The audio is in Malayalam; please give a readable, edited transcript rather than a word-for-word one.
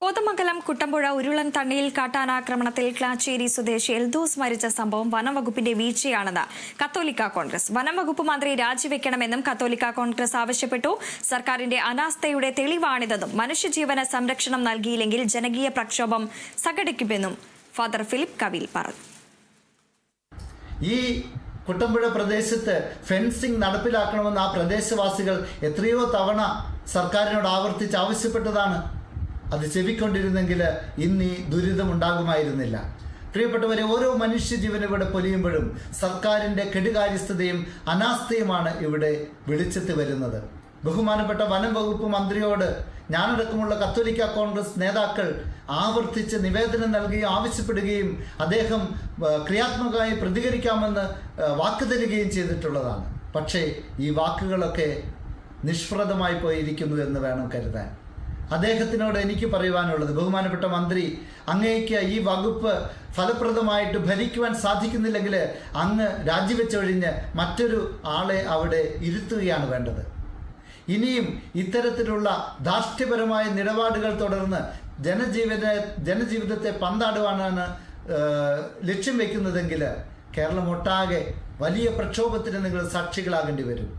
കോതമംഗലം കുട്ടമ്പുഴ ഉരുളൻ തണ്ണിയിൽ കാട്ടാനാക്രമണത്തിൽ ക്ലാച്ചേരി സ്വദേശി എൽദോസ് മരിച്ച സംഭവം വനംവകുപ്പിന്റെ വീഴ്ചയാണെന്ന് കത്തോലിക്ക കോൺഗ്രസ്. വനംവകുപ്പ് മന്ത്രി രാജിവെക്കണമെന്നും കത്തോലിക്ക കോൺഗ്രസ് ആവശ്യപ്പെട്ടു. സർക്കാരിന്റെ അനാസ്ഥയുടെ തെളിവാണിതെന്നും മനുഷ്യജീവന് സംരക്ഷണം നൽകിയില്ലെങ്കിൽ ജനകീയ പ്രക്ഷോഭം സംഘടിപ്പിക്കുമെന്നും ഫാദർ ഫിലിപ്പ് കവിൽ പറഞ്ഞു. ഈ കുട്ടമ്പുഴ പ്രദേശത്ത് ഫെൻസിംഗ് നടപ്പിലാക്കണമെന്ന് ആ പ്രദേശവാസികൾ എത്രയോ തവണ സർക്കാരിനോട് ആവർത്തിച്ച് ആവശ്യപ്പെട്ടതാണ്. അത് ചെവിക്കൊണ്ടിരുന്നെങ്കിൽ ഇന്ന് ഈ ദുരിതം ഉണ്ടാകുമായിരുന്നില്ല. പ്രിയപ്പെട്ടവരെ, ഓരോ മനുഷ്യജീവൻ ഇവിടെ പൊലിയുമ്പോഴും സർക്കാരിൻ്റെ കെടുകാര്യസ്ഥതയും അനാസ്ഥയുമാണ് ഇവിടെ വെളിച്ചത്ത് വരുന്നത്. ബഹുമാനപ്പെട്ട വനം വകുപ്പ് മന്ത്രിയോട് ഞാനടക്കമുള്ള കത്തോലിക്ക കോൺഗ്രസ് നേതാക്കൾ ആവർത്തിച്ച് നിവേദനം നൽകുകയും ആവശ്യപ്പെടുകയും അദ്ദേഹം ക്രിയാത്മകമായി പ്രതികരിക്കാമെന്ന് വാക്ക് തരികയും ചെയ്തിട്ടുള്ളതാണ്. പക്ഷേ ഈ വാക്കുകളൊക്കെ നിഷ്ഫലമായി പോയിരിക്കുന്നു എന്ന് വേണം കരുതാൻ. അദ്ദേഹത്തിനോട് എനിക്ക് പറയുവാനുള്ളത്, ബഹുമാനപ്പെട്ട മന്ത്രി, അങ്ങേക്ക് ഈ വകുപ്പ് ഫലപ്രദമായിട്ട് ഭരിക്കുവാൻ സാധിക്കുന്നില്ലെങ്കിൽ അങ്ങ് രാജിവെച്ചൊഴിഞ്ഞ് മറ്റൊരു ആളെ അവിടെ ഇരുത്തുകയാണ് വേണ്ടത്. ഇനിയും ഇത്തരത്തിലുള്ള ധാർഷ്ട്യപരമായ നിലപാടുകൾ തുടർന്ന് ജനജീവിതത്തെ പന്താടുവാനാണ് ലക്ഷ്യം വയ്ക്കുന്നതെങ്കിൽ കേരളം ഒട്ടാകെ വലിയ പ്രക്ഷോഭത്തിന് നിങ്ങൾ സാക്ഷികളാകേണ്ടി വരും.